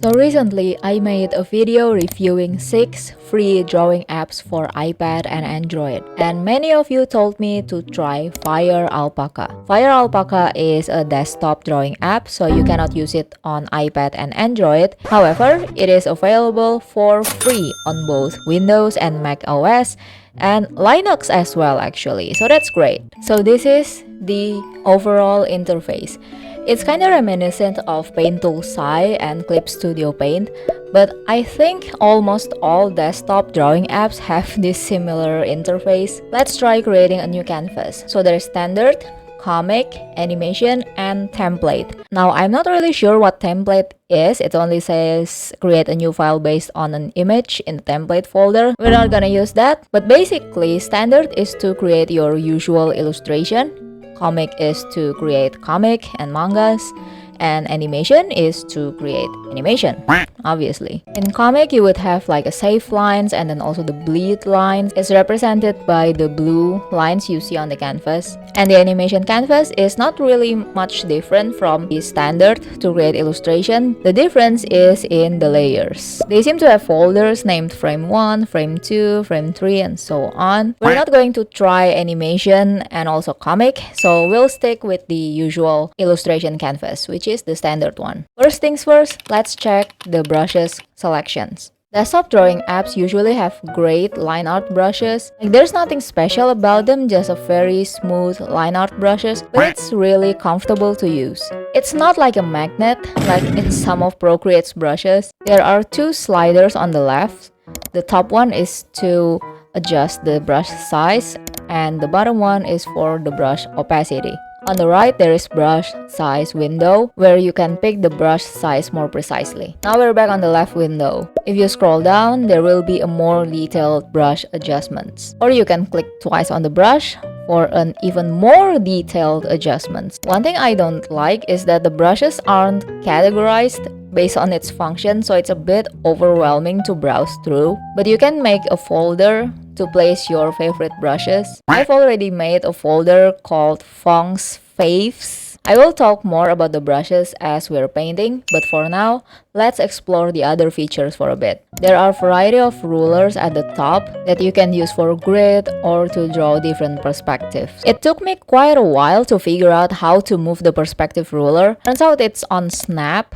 So recently, I made a video reviewing 6 free drawing apps for iPad and Android. And many of you told me to try FireAlpaca. FireAlpaca is a desktop drawing app, so you cannot use it on iPad and Android. However, it is available for free on both Windows and macOS and Linux as well actually. So that's great. So this is the overall interface. It's kind of reminiscent of Paint Tool SAI and Clip Studio Paint, but I think almost all desktop drawing apps have this similar interface. Let's try creating a new canvas. So there's standard, comic, animation, and template. Now I'm not really sure what template is. It only says create a new file based on an image in the template folder. We're not gonna use that, but basically standard is to create your usual illustration. Comic is to create comic and mangas, and animation is to create animation, obviously. In comic, you would have like a save lines and then also the bleed lines. It's represented by the blue lines you see on the canvas. And the animation canvas is not really much different from the standard to create illustration. The difference is in the layers. They seem to have folders named frame 1, frame 2, frame 3, and so on. We're not going to try animation and also comic, so we'll stick with the usual illustration canvas, which is the standard one. First things first, let's check the brushes selections. Desktop drawing apps usually have great line art brushes. Like there's nothing special about them, just a very smooth line art brushes, but it's really comfortable to use. It's not like a magnet like in some of Procreate's brushes. There are 2 sliders on the left. The top one is to adjust the brush size and the bottom one is for the brush opacity. On the right, there is brush size window where you can pick the brush size more precisely. Now we're back on the left window. If you scroll down, there will be a more detailed brush adjustments. Or you can click twice on the brush for an even more detailed adjustments. One thing I don't like is that the brushes aren't categorized based on its function, so it's a bit overwhelming to browse through. But you can make a folder to place your favorite brushes. I've already made a folder called Fong's Faves. I will talk more about the brushes as we're painting, but for now, let's explore the other features for a bit. There are a variety of rulers at the top that you can use for grid or to draw different perspectives. It took me quite a while to figure out how to move the perspective ruler. Turns out it's on snap,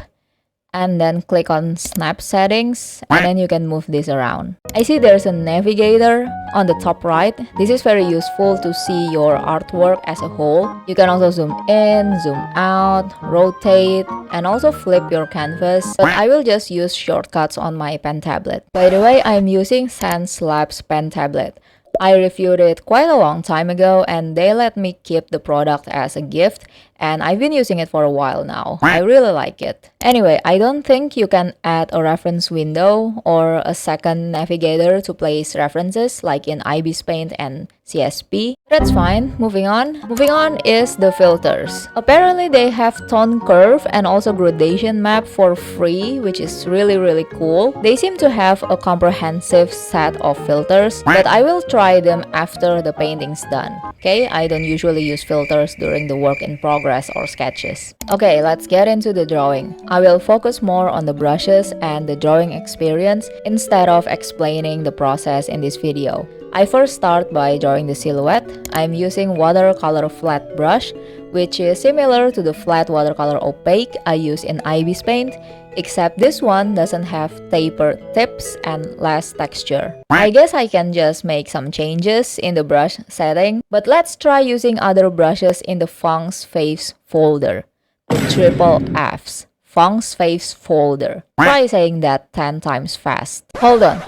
and then click on snap settings and then you can move this around. I see there's a navigator on the top right. This is very useful to see your artwork as a whole. You can also zoom in, zoom out, rotate, and also flip your canvas, but I will just use shortcuts on my pen tablet. By the way, I'm using Sans Labs pen tablet. I reviewed it quite a long time ago and they let me keep the product as a gift, and I've been using it for a while now. I really like it. Anyway, I don't think you can add a reference window or a second navigator to place references like in IBIS Paint and CSP. That's fine. Moving on. Moving on is the filters. Apparently they have tone curve and also gradation map for free, which is really cool. They seem to have a comprehensive set of filters, but I will try them after the painting's done. Okay, I don't usually use filters during the work in progress or sketches. Okay, let's get into the drawing. I will focus more on the brushes and the drawing experience instead of explaining the process in this video. I first start by drawing the silhouette. I'm using watercolor flat brush, which is similar to the flat watercolor opaque I use in IBIS Paint, except this one doesn't have tapered tips and less texture. I guess I can just make some changes in the brush setting, but let's try using other brushes in the Fong's Faves folder. The triple F's. Fong's Faves folder. Try saying that 10 times fast. Hold up.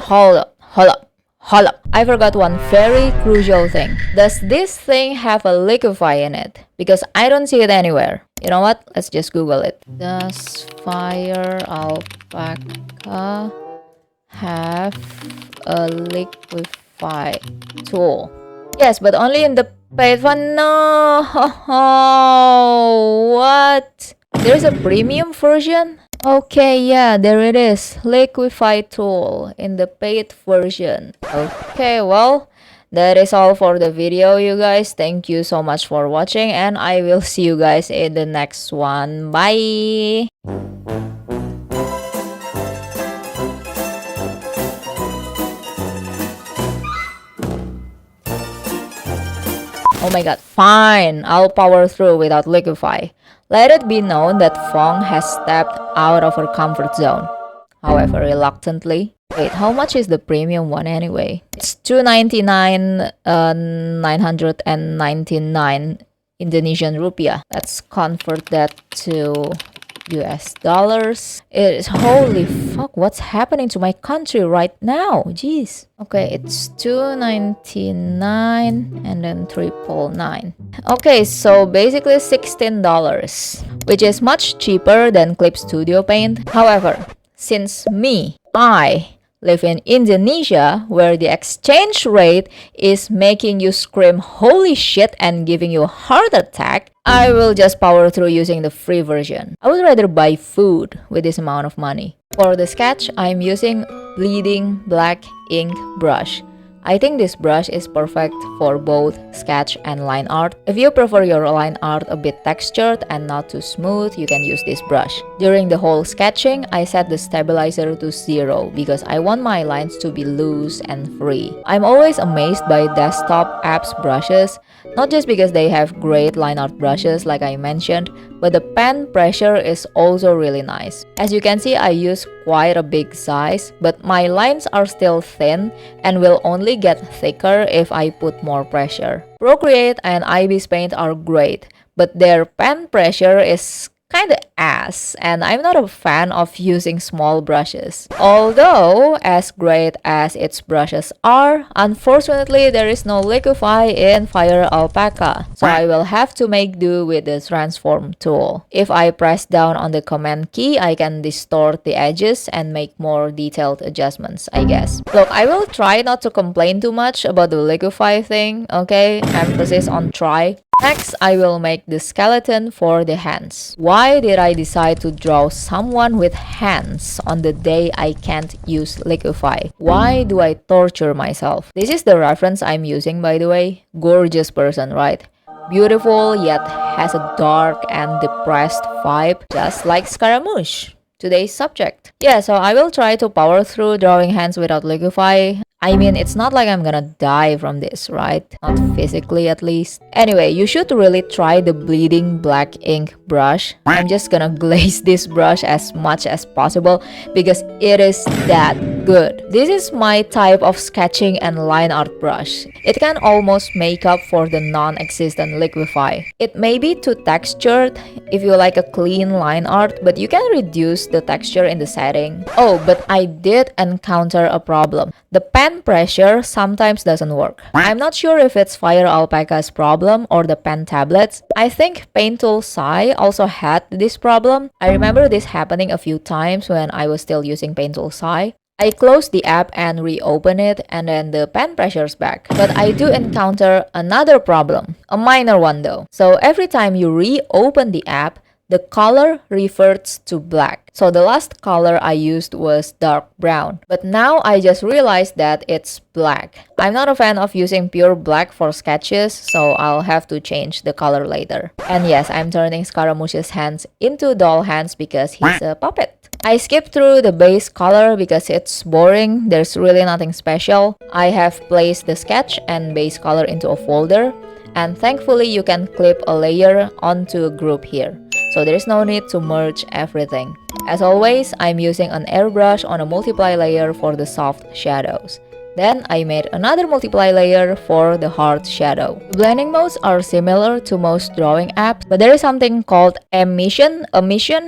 I forgot one very crucial thing. Does this thing have a liquify in it? Because I don't see it anywhere. You know what? Let's just Google it. Does FireAlpaca have a liquify tool? Yes, but only in the paid one. No! What? There's a premium version? Okay, yeah, there it is. Liquify tool in the paid version. Okay, well, that is all for the video, you guys. Thank you so much for watching, and I will see you guys in the next one. Bye! Oh my god, fine, I'll power through without liquify. Let it be known that Fong has stepped out of her comfort zone. However, reluctantly. Wait, how much is the premium one anyway? It's 299 999 Indonesian rupiah. Let's convert that to US dollars. It is, holy fuck, what's happening to my country right now? Jeez. Okay, it's 299 and then 399. Okay, so basically $16, which is much cheaper than Clip Studio Paint. However, since I live in Indonesia, where the exchange rate is making you scream holy shit and giving you a heart attack, I will just power through using the free version. I would rather buy food with this amount of money. For the sketch, I'm using bleeding black ink brush. I think this brush is perfect for both sketch and line art. If you prefer your line art a bit textured and not too smooth, you can use this brush. During the whole sketching, I set the stabilizer to 0 because I want my lines to be loose and free. I'm always amazed by desktop apps brushes, not just because they have great line art brushes like I mentioned, but the pen pressure is also really nice. As you can see, I use quite a big size, but my lines are still thin and will only get thicker if I put more pressure. Procreate and IBIS Paint are great, but their pen pressure is kinda ass, and I'm not a fan of using small brushes. Although, as great as its brushes are, unfortunately there is no liquify in FireAlpaca, so I will have to make do with the transform tool. If I press down on the command key, I can distort the edges and make more detailed adjustments, I guess. Look, I will try not to complain too much about the liquify thing, okay? Emphasis on try. Next, I will make the skeleton for the hands. Why did I decide to draw someone with hands on the day I can't use liquify? Why do I torture myself? This is the reference I'm using, by the way. Gorgeous person, right? Beautiful, yet has a dark and depressed vibe, just like Scaramouche, today's subject. Yeah, so I will try to power through drawing hands without liquify. I mean, it's not like I'm gonna die from this, right? Not physically, at least. Anyway, you should really try the bleeding black ink brush. I'm just gonna glaze this brush as much as possible because it is that good. This is my type of sketching and line art brush. It can almost make up for the non-existent liquify. It may be too textured if you like a clean line art, but you can reduce the texture in the setting. Oh, but I did encounter a problem. The pen pressure sometimes doesn't work. I'm not sure if it's FireAlpaca's problem or the pen tablets. I think Paint Tool Sai also had this problem. I remember this happening a few times when I was still using Paint Tool Sai. I closed the app and reopen it, and then the pen pressure's back. But I do encounter another problem, a minor one though. So every time you reopen the app, the color reverts to black. So the last color I used was dark brown. But now I just realized that it's black. I'm not a fan of using pure black for sketches, so I'll have to change the color later. And yes, I'm turning Scaramouche's hands into doll hands because he's a puppet. I skipped through the base color because it's boring. There's really nothing special. I have placed the sketch and base color into a folder. And thankfully you can clip a layer onto a group here. So there's no need to merge everything. As always, I'm using an airbrush on a multiply layer for the soft shadows. Then I made another multiply layer for the hard shadow. The blending modes are similar to most drawing apps, but there is something called emission,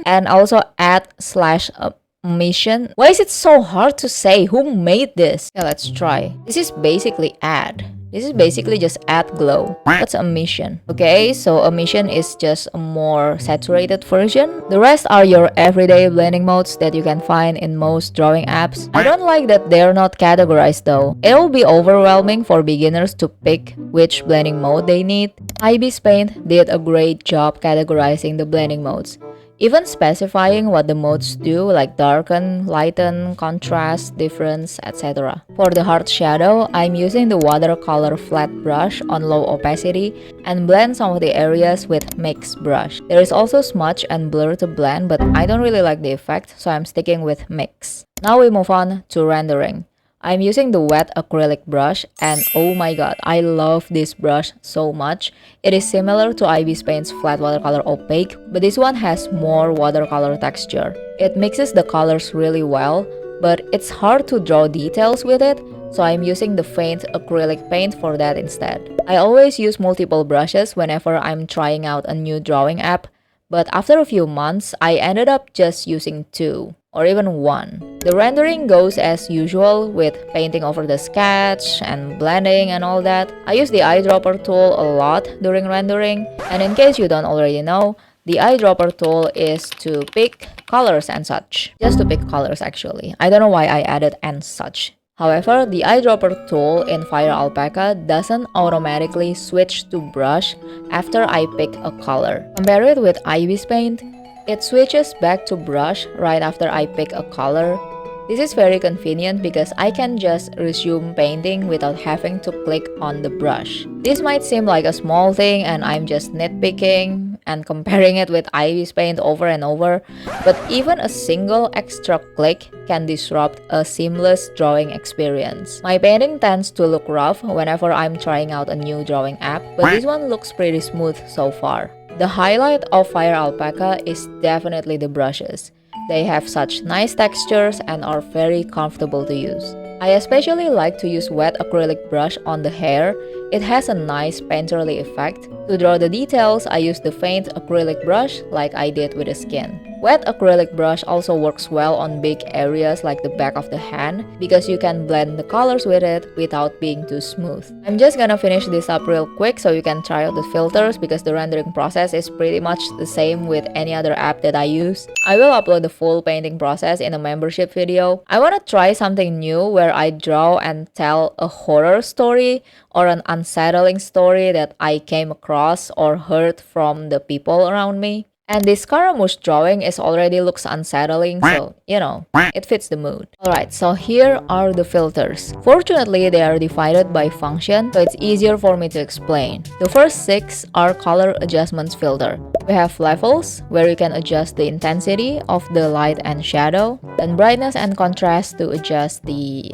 and also add/emission. Why is it so hard to say? Who made this? Yeah, let's try. This is basically add. This is basically just add glow. What's emission? Okay, so emission is just a more saturated version. The rest are your everyday blending modes that you can find in most drawing apps. I don't like that they're not categorized though. It will be overwhelming for beginners to pick which blending mode they need. IBIS Paint did a great job categorizing the blending modes, even specifying what the modes do, like darken, lighten, contrast, difference, etc. For the hard shadow, I'm using the watercolor flat brush on low opacity and blend some of the areas with mix brush. There is also smudge and blur to blend, but I don't really like the effect, so I'm sticking with mix. Now we move on to rendering. I'm using the wet acrylic brush, and oh my god, I love this brush so much. It is similar to Ivy's Paint's flat watercolor opaque, but this one has more watercolor texture. It mixes the colors really well, but it's hard to draw details with it, so I'm using the faint acrylic paint for that instead. I always use multiple brushes whenever I'm trying out a new drawing app, but after a few months, I ended up just using 2 or even 1. The rendering goes as usual with painting over the sketch and blending and all that. I use the eyedropper tool a lot during rendering, and in case you don't already know, the eyedropper tool is to pick colors and such. Just to pick colors actually. I don't know why I added and such. However, the eyedropper tool in FireAlpaca doesn't automatically switch to brush after I pick a color. Compare it with Ivy's Paint, it switches back to brush right after I pick a color. This is very convenient because I can just resume painting without having to click on the brush. This might seem like a small thing and I'm just nitpicking and comparing it with Ivy's Paint over and over, but even a single extra click can disrupt a seamless drawing experience. My painting tends to look rough whenever I'm trying out a new drawing app, but this one looks pretty smooth so far. The highlight of FireAlpaca is definitely the brushes. They have such nice textures and are very comfortable to use. I especially like to use wet acrylic brush on the hair. It has a nice painterly effect. To draw the details, I use the faint acrylic brush like I did with the skin. Wet acrylic brush also works well on big areas like the back of the hand because you can blend the colors with it without being too smooth. I'm just gonna finish this up real quick so you can try out the filters because the rendering process is pretty much the same with any other app that I use. I will upload the full painting process in a membership video. I wanna try something new where I draw and tell a horror story or an unsettling story that I came across or heard from the people around me. And this Scaramouche drawing already looks unsettling, so, you know, it fits the mood. Alright, so here are the filters. Fortunately, they are divided by function, so it's easier for me to explain. The first 6 are color adjustments filter. We have levels, where you can adjust the intensity of the light and shadow, and brightness and contrast to adjust the,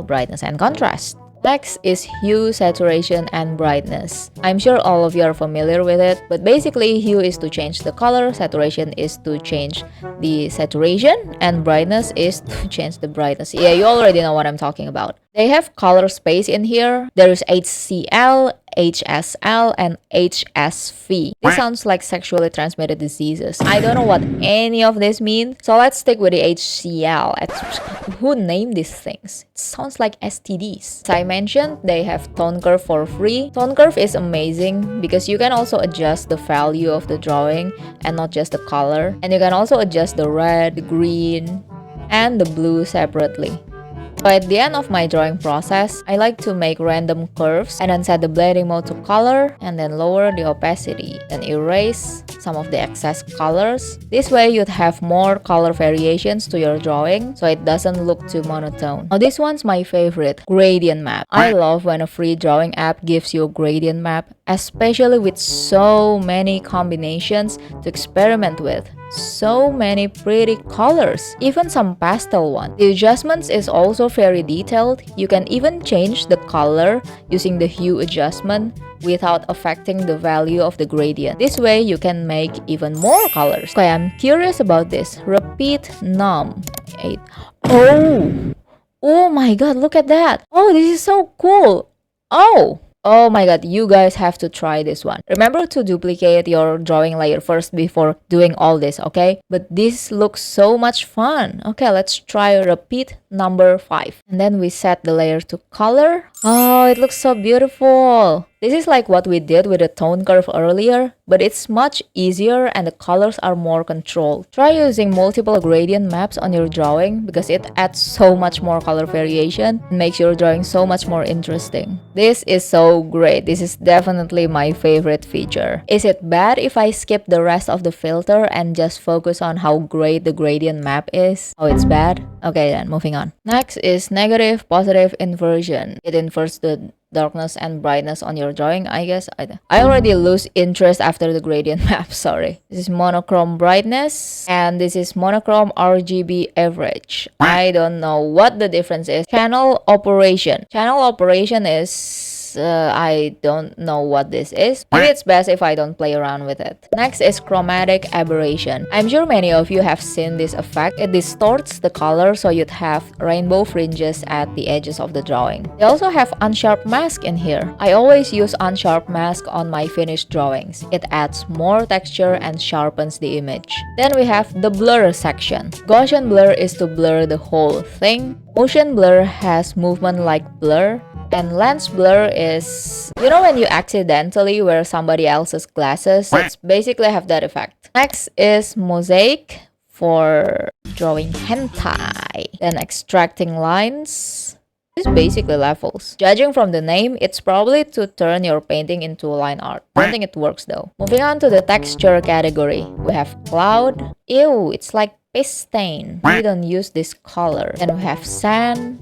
brightness and contrast. Next is hue, saturation, and brightness. I'm sure all of you are familiar with it, but basically hue is to change the color, saturation is to change the saturation, and brightness is to change the brightness. Yeah, you already know what I'm talking about. They have color space in here. There is HCl, HSL, and HSV. This sounds like sexually transmitted diseases. I don't know what any of this means, so let's stick with the HCl. Who named these things? It sounds like STDs. As I mentioned, they have tone curve for free. Tone curve is amazing because you can also adjust the value of the drawing and not just the color. And you can also adjust the red, the green, and the blue separately. So at the end of my drawing process, I like to make random curves and then set the blending mode to color and then lower the opacity, then erase some of the excess colors. This way you'd have more color variations to your drawing so it doesn't look too monotone. Now this one's my favorite, gradient map. I love when a free drawing app gives you a gradient map, especially with so many combinations to experiment with. So many pretty colors, even some pastel ones. The adjustments is also very detailed. You can even change the color using the hue adjustment without affecting the value of the gradient. This way you can make even more colors. Okay, I'm curious about this. Repeat num 8. Oh my god, look at that. Oh, this is so cool. Oh my god, you guys have to try this one. Remember to duplicate your drawing layer first before doing all this, okay? But this looks so much fun. Okay, let's try repeat number 5. And then we set the layer to color. Oh, it looks so beautiful. This is like what we did with the tone curve earlier, but it's much easier and the colors are more controlled. Try using multiple gradient maps on your drawing because it adds so much more color variation and makes your drawing so much more interesting. This is so great. This is definitely my favorite feature. Is it bad if I skip the rest of the filter and just focus on how great the gradient map is? Oh, it's bad? Okay then, moving on. Next is negative positive inversion. It inverts the darkness and brightness on your drawing, I guess. I already lose interest after the gradient map, sorry. This is monochrome brightness, and this is monochrome RGB average. I don't know what the difference is. Channel operation. Channel operation is I don't know what this is. Maybe it's best if I don't play around with it. Next is chromatic aberration. I'm sure many of you have seen this effect. It distorts the color so you'd have rainbow fringes at the edges of the drawing. They also have unsharp mask in here. I always use unsharp mask on my finished drawings. It adds more texture and sharpens the image. Then we have the blur section. Gaussian blur is to blur the whole thing. Motion blur has movement like blur. And lens blur is, you know, when you accidentally wear somebody else's glasses, it's basically have that effect. Next is mosaic for drawing hentai. Then extracting lines. This is basically levels. Judging from the name, it's probably to turn your painting into line art. I don't think it works though. Moving on to the texture category. We have cloud. Ew, it's like piss stain. We don't use this color. Then we have sand.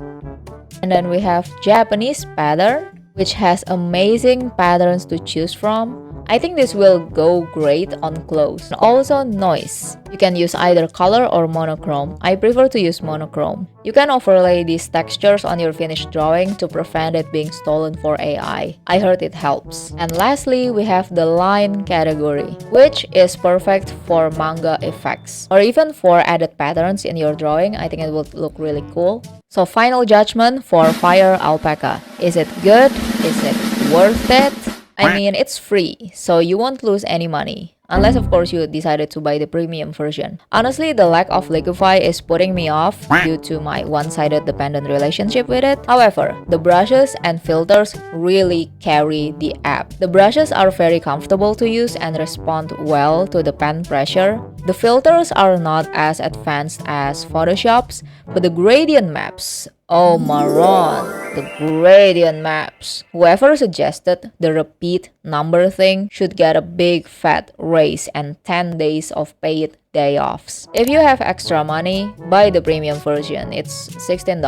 And then we have Japanese pattern, which has amazing patterns to choose from. I think this will go great on clothes. And also noise. You can use either color or monochrome. I prefer to use monochrome. You can overlay these textures on your finished drawing to prevent it being stolen for AI. I heard it helps. And lastly, we have the line category, which is perfect for manga effects or even for added patterns in your drawing. I think it would look really cool. So final judgment for FireAlpaca. Is it good? Is it worth it? I mean, it's free, so you won't lose any money. Unless, of course, you decided to buy the premium version. Honestly, the lack of liquify is putting me off due to my one-sided dependent relationship with it. However, the brushes and filters really carry the app. The brushes are very comfortable to use and respond well to the pen pressure. The filters are not as advanced as Photoshop's, but the gradient maps, oh Maron, the gradient maps. Whoever suggested the repeat number thing should get a big fat raise and 10 days of paid day offs. If you have extra money, buy the premium version. It's $16,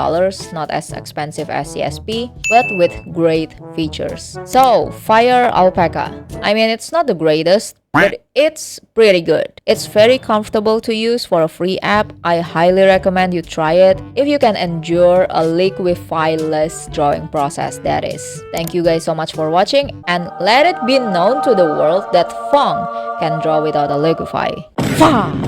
not as expensive as CSP, but with great features. So, FireAlpaca. I mean, it's not the greatest, but it's pretty good. It's very comfortable to use for a free app. I highly recommend you try it if you can endure a liquify-less drawing process, that is. Thank you guys so much for watching, and let it be known to the world that Fong can draw without a liquify. Fong!